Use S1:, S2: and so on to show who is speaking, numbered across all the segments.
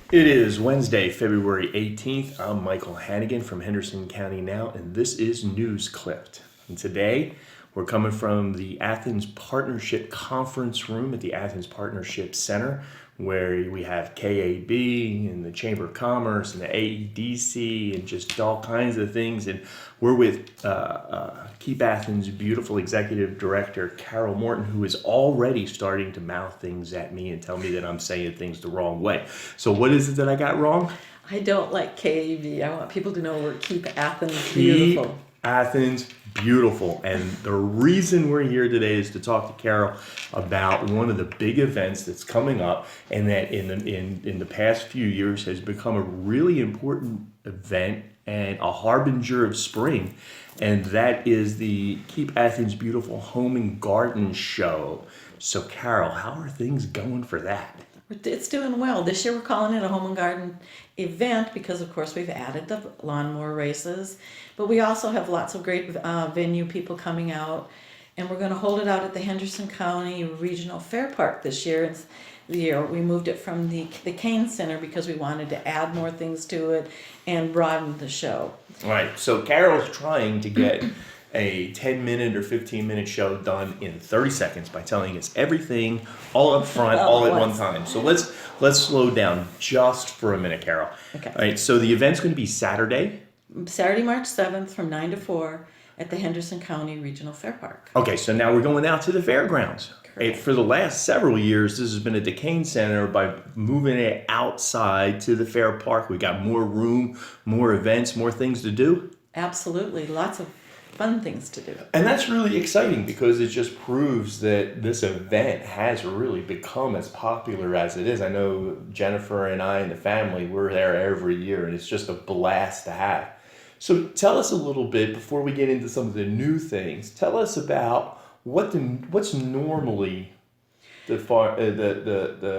S1: It is Wednesday, February 18th. I'm Michael Hannigan from Henderson County Now, and this is News Clipped. And today, we're coming from the Athens Partnership Conference Room at the Athens Partnership Center, where we have KAB and the Chamber of Commerce and the AEDC and just all kinds of things. And we're with Keep Athens' beautiful executive director, Carol Morton, who is already starting to mouth things at me and tell me that I'm saying things the wrong way. So what is it that I got wrong?
S2: I don't like KAB. I want people to know we're Keep Athens Beautiful.
S1: Keep Athens Beautiful. And the reason we're here today is to talk to Carol about one of the big events that's coming up and that in the past few years has become a really important event and a harbinger of spring. And that is the Keep Athens Beautiful Home and Garden Show. So Carol, how are things going for that?
S2: It's doing well. This year we're calling it a home and garden event because, of course, we've added the Lawnmower Races. But we also have lots of great venue people coming out. And we're going to hold it out at the Henderson County Regional Fair Park this year. It's the year we moved it from the Kane Center because we wanted to add more things to it and broaden the show.
S1: All right. So Carol's trying to get a 10-minute or 15-minute show done in 30 seconds by telling us everything all up front, all at one time. So let's slow down just for a minute, Carol.
S2: Okay.
S1: All right, so the event's going to be Saturday,
S2: March 7th from 9 to 4 at the Henderson County Regional Fair Park.
S1: Okay, so now we're going out to the fairgrounds.
S2: Correct.
S1: For the last several years, this has been at the Kane Center. By moving it outside to the fair park, we got more room, more events, more things to do.
S2: Absolutely. Lots of fun things to do.
S1: And that's really exciting because it just proves that this event has really become as popular as it is. I know Jennifer and I and the family, we're there every year, and it's just a blast to have. So tell us a little bit, before we get into some of the new things, tell us about what's normally the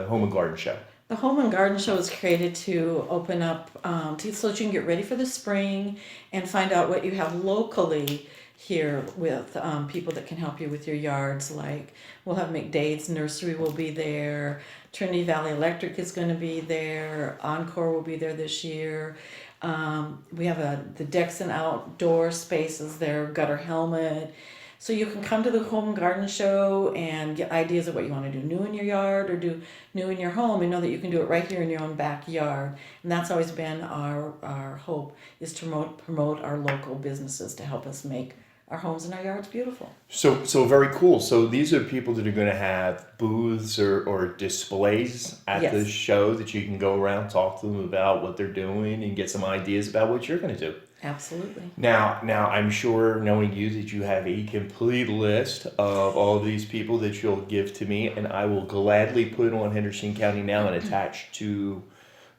S1: Home and Garden Show.
S2: The Home and Garden Show is created to open up so that you can get ready for the spring and find out what you have locally here with people that can help you with your yards. Like we'll have McDade's Nursery will be there, Trinity Valley Electric is going to be there, Encore will be there this year. We have the Dixon Outdoor Spaces there, Gutter Helmet. So you can come to the Home and Garden Show and get ideas of what you want to do new in your yard or do new in your home, and know that you can do it right here in your own backyard. And that's always been our hope, is to promote our local businesses to help us make our homes and our yards beautiful.
S1: So very cool. So these are people that are going to have booths or displays at
S2: Yes.
S1: the show that you can go around, talk to them about what they're doing and get some ideas about what you're going to do.
S2: Absolutely.
S1: Now I'm sure, knowing you, that you have a complete list of all of these people that you'll give to me, and I will gladly put on Henderson County Now and attach to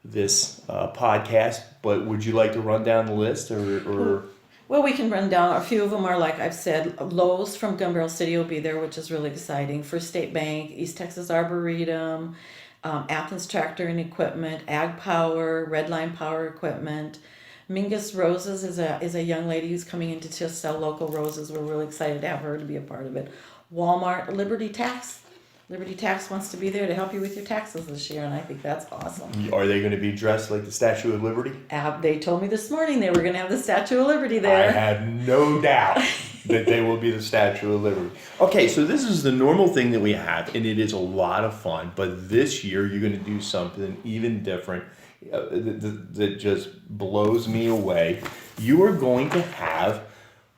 S1: this podcast. But would you like to run down the list or?
S2: Well, we can run down. A few of them are, like I've said, Lowe's from Gun Barrel City will be there, which is really exciting. First State Bank, East Texas Arboretum, Athens Tractor and Equipment, Ag Power, Redline Power Equipment. Mingus Roses is a young lady who's coming in to just sell local roses. We're really excited to have her to be a part of it. Walmart, Liberty Tax. Liberty Tax wants to be there to help you with your taxes this year, and I think that's awesome.
S1: Are they going to be dressed like the Statue of Liberty?
S2: They told me this morning they were going to have the Statue of Liberty there.
S1: I have no doubt that they will be the Statue of Liberty. Okay, so this is the normal thing that we have, and it is a lot of fun. But this year, you're going to do something even different that just blows me away. You are going to have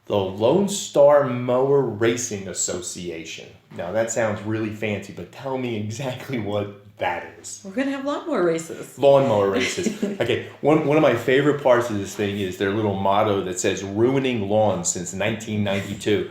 S1: the Lone Star Mower Racing Association. Now, that sounds really fancy, but tell me exactly what that is.
S2: We're going to have lawnmower races.
S1: Lawnmower Races. Okay, one of my favorite parts of this thing is their little motto that says, ruining lawns since 1992.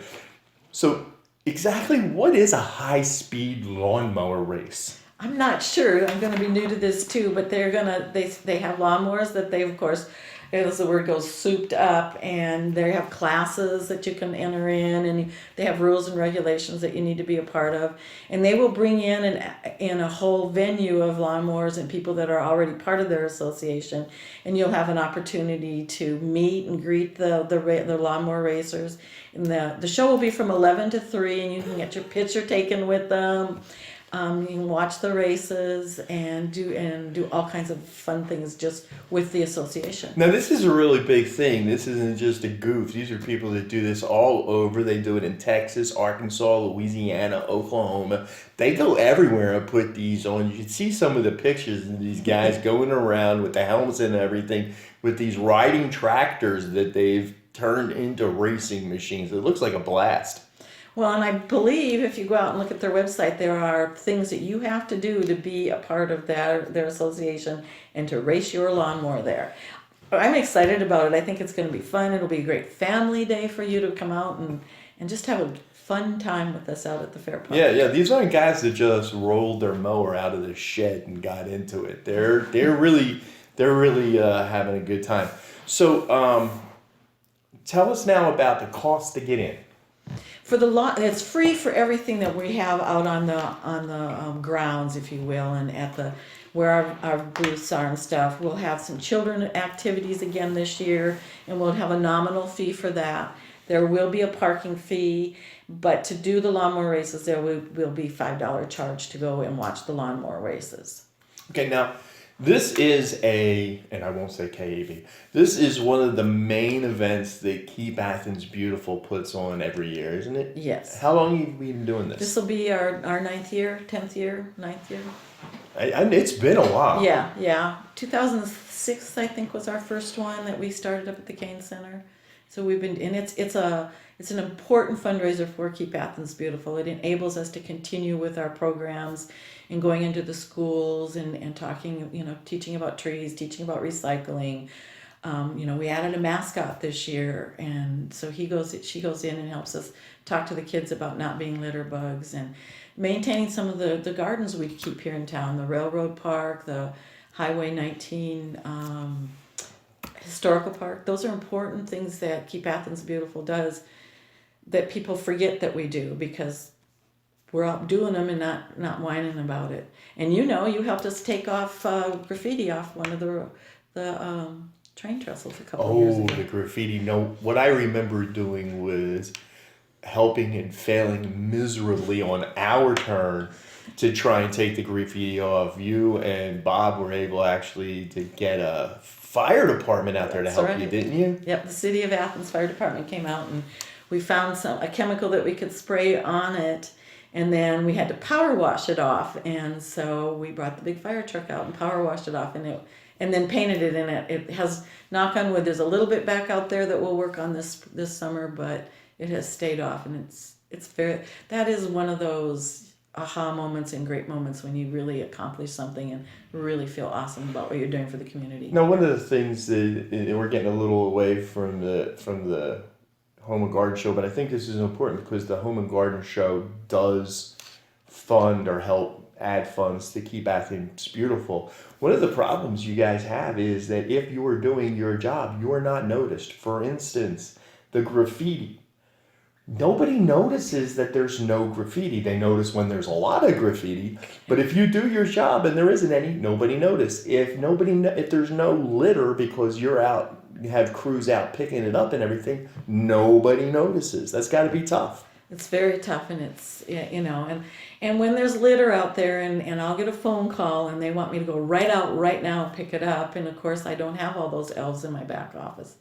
S1: So, exactly what is a high-speed lawnmower race?
S2: I'm not sure. I'm going to be new to this too, but they have lawnmowers that they, of course, as the word goes, souped up, and they have classes that you can enter in, and they have rules and regulations that you need to be a part of. And they will bring in a whole venue of lawnmowers and people that are already part of their association, and you'll have an opportunity to meet and greet the lawnmower racers. And the show will be from 11 to 3, and you can get your picture taken with them. You can watch the races and do all kinds of fun things just with the association.
S1: Now, this is a really big thing. This isn't just a goof. These are people that do this all over. They do it in Texas, Arkansas, Louisiana, Oklahoma. They go everywhere and put these on. You can see some of the pictures of these guys going around with the helmets and everything with these riding tractors that they've turned into racing machines. It looks like a blast.
S2: Well, and I believe if you go out and look at their website, there are things that you have to do to be a part of their association and to race your lawnmower there. I'm excited about it. I think it's going to be fun. It'll be a great family day for you to come out and just have a fun time with us out at the fair park.
S1: Yeah. These aren't guys that just rolled their mower out of the shed and got into it. They're really having a good time. So, tell us now about the cost to get in.
S2: For the lawn, it's free for everything that we have out on the grounds, if you will, and at the where our booths are and stuff. We'll have some children activities again this year, and we'll have a nominal fee for that. There will be a parking fee, but to do the lawnmower races, there will be $5 charge to go and watch the lawnmower races.
S1: Okay, now this is and I won't say KAB, this is one of the main events that Keep Athens Beautiful puts on every year, isn't it?
S2: Yes.
S1: How long have we been doing this?
S2: This will be our 9th year, 10th year, 9th year.
S1: It's been a while.
S2: Yeah. 2006, I think, was our first one that we started up at the Kane Center. So we've been, and it's an important fundraiser for Keep Athens Beautiful. It enables us to continue with our programs and going into the schools and talking, teaching about trees, teaching about recycling. We added a mascot this year, and so she goes in and helps us talk to the kids about not being litter bugs and maintaining some of the gardens we keep here in town, the Railroad Park, the Highway 19 Historical Park. Those are important things that Keep Athens Beautiful does that people forget that we do because we're out doing them and not whining about it. And you helped us take off graffiti off one of the train trestles a couple years ago.
S1: Oh, the graffiti. No, what I remember doing was helping and failing miserably on our turn to try and take the graffiti off. You and Bob were able actually to get a fire department out there to help you, didn't you?
S2: Yep, the City of Athens Fire Department came out and we found a chemical that we could spray on it, and then we had to power wash it off. And so we brought the big fire truck out and power washed it off, and then painted it in it. It has, knock on wood, there's a little bit back out there that we'll work on this summer, but it has stayed off, and that is one of those aha moments and great moments when you really accomplish something and really feel awesome about what you're doing for the community.
S1: Now, one of the things that, and we're getting a little away from the Home and Garden Show, but I think this is important because the Home and Garden Show does fund or help add funds to Keep Athens Beautiful. One of the problems you guys have is that if you are doing your job, you are not noticed. For instance, the graffiti. Nobody notices that there's no graffiti. They notice when there's a lot of graffiti, but if you do your job and there isn't any, nobody notices. If there's no litter because you have crews out picking it up and everything, nobody notices. That's got to be tough.
S2: It's very tough, and it's, and when there's litter out there and I'll get a phone call and they want me to go right out right now and pick it up, and of course I don't have all those elves in my back office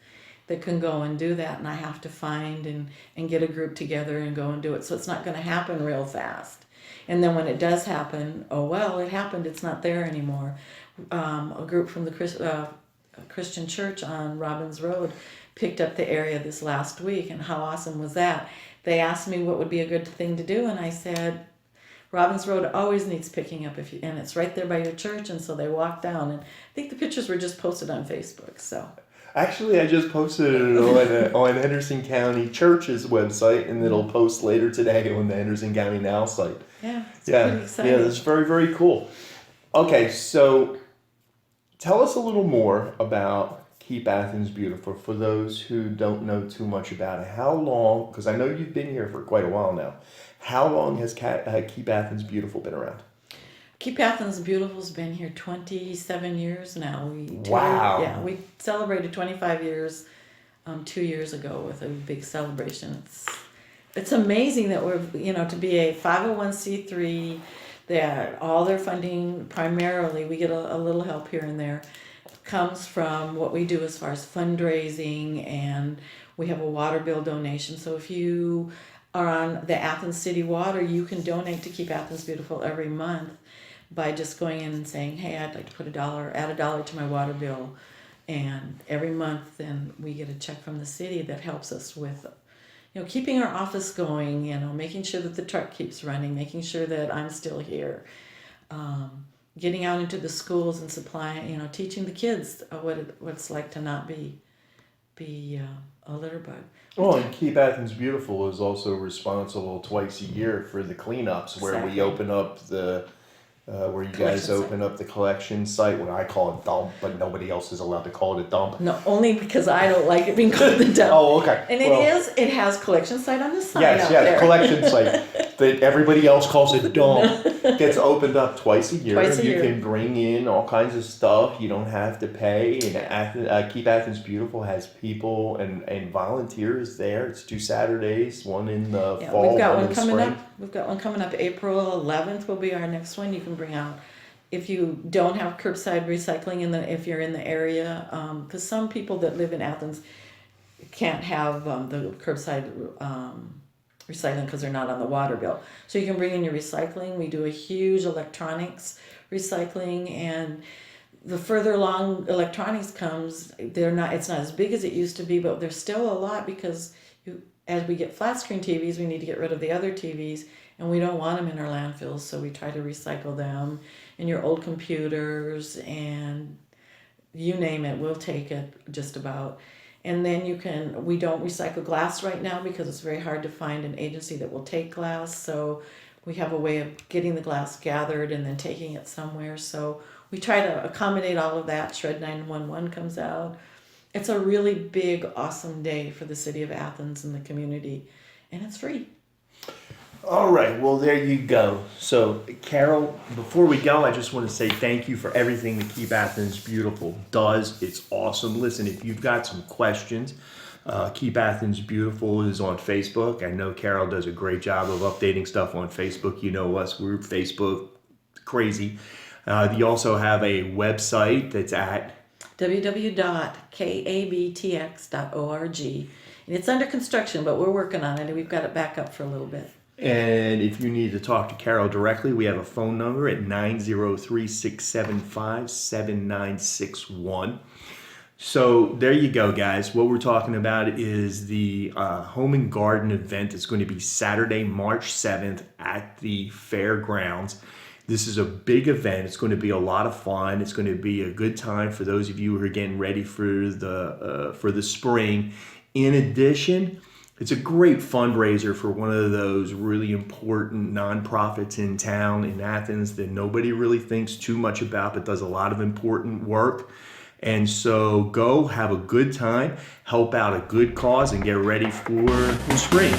S2: that can go and do that, and I have to find and get a group together and go and do it. So it's not going to happen real fast. And then when it does happen, oh well, it happened, it's not there anymore. A group from the Christian church on Robbins Road picked up the area this last week, and how awesome was that? They asked me what would be a good thing to do, and I said, Robbins Road always needs picking up and it's right there by your church. And so they walked down, and I think the pictures were just posted on Facebook. So
S1: actually, I just posted it on Henderson County Church's website, and it'll post later today on the Henderson County Now site.
S2: Yeah, it's pretty exciting.
S1: Yeah, that's very, very cool. Okay, so tell us a little more about Keep Athens Beautiful for those who don't know too much about it. How long, because I know you've been here for quite a while now, how long has Keep Athens Beautiful been around?
S2: Keep Athens Beautiful's been here 27 years now.
S1: Wow.
S2: Yeah, we celebrated 25 years 2 years ago with a big celebration. It's amazing that we're, to be a 501c3 that all their funding, primarily, we get a little help here and there, comes from what we do as far as fundraising, and we have a water bill donation. So if you are on the Athens City Water, you can donate to Keep Athens Beautiful every month by just going in and saying, hey, I'd like to put add $1 to my water bill. And every month then we get a check from the city that helps us with, keeping our office going, making sure that the truck keeps running, making sure that I'm still here, getting out into the schools and supplying, teaching the kids what it's like to not be a litter bug.
S1: Well, and Keep Athens Beautiful is also responsible twice a year for the cleanups, where we open up where you guys open up the collection site, what I call a dump, but nobody else is allowed to call it a dump.
S2: No, only because I don't like it being called the dump.
S1: Oh, okay.
S2: And it has collection site on the side.
S1: Yes,
S2: there.
S1: Collection site that everybody else calls a dump gets opened up twice a year. You can bring in all kinds of stuff. You don't have to pay. And Keep Athens Beautiful has people and volunteers there. It's 2 Saturdays, one in the fall,
S2: we've got
S1: one
S2: one
S1: in
S2: coming
S1: spring.
S2: up. We've got one coming up. April 11th will be our next one. You can bring out, if you don't have curbside recycling if you're in the area, because some people that live in Athens can't have the curbside recycling because they're not on the water bill. So you can bring in your recycling. We do a huge electronics recycling, and the further along electronics comes, it's not as big as it used to be, but there's still a lot, because as we get flat screen TVs, we need to get rid of the other TVs, and we don't want them in our landfills, so we try to recycle them. And your old computers, and you name it, we'll take it just about. And then we don't recycle glass right now because it's very hard to find an agency that will take glass. So we have a way of getting the glass gathered and then taking it somewhere. So we try to accommodate all of that. Shred 911 comes out. It's a really big, awesome day for the city of Athens and the community, and it's free.
S1: All right, well, there you go. So, Carol, before we go, I just want to say thank you for everything that Keep Athens Beautiful does. It's awesome. Listen, if you've got some questions, Keep Athens Beautiful is on Facebook. I know Carol does a great job of updating stuff on Facebook. You know us, we're Facebook crazy. You also have a website that's at
S2: www.kabtx.org. And it's under construction, but we're working on it, and we've got it back up for a little bit.
S1: And if you need to talk to Carol directly, we have a phone number at 903-675-7961. So there you go, guys. What we're talking about is the Home and Garden event. It's going to be Saturday, March 7th at the fairgrounds. This is a big event. It's going to be a lot of fun. It's going to be a good time for those of you who are getting ready for the spring. In addition, it's a great fundraiser for one of those really important nonprofits in town in Athens that nobody really thinks too much about, but does a lot of important work. And so go have a good time, help out a good cause, and get ready for the spring.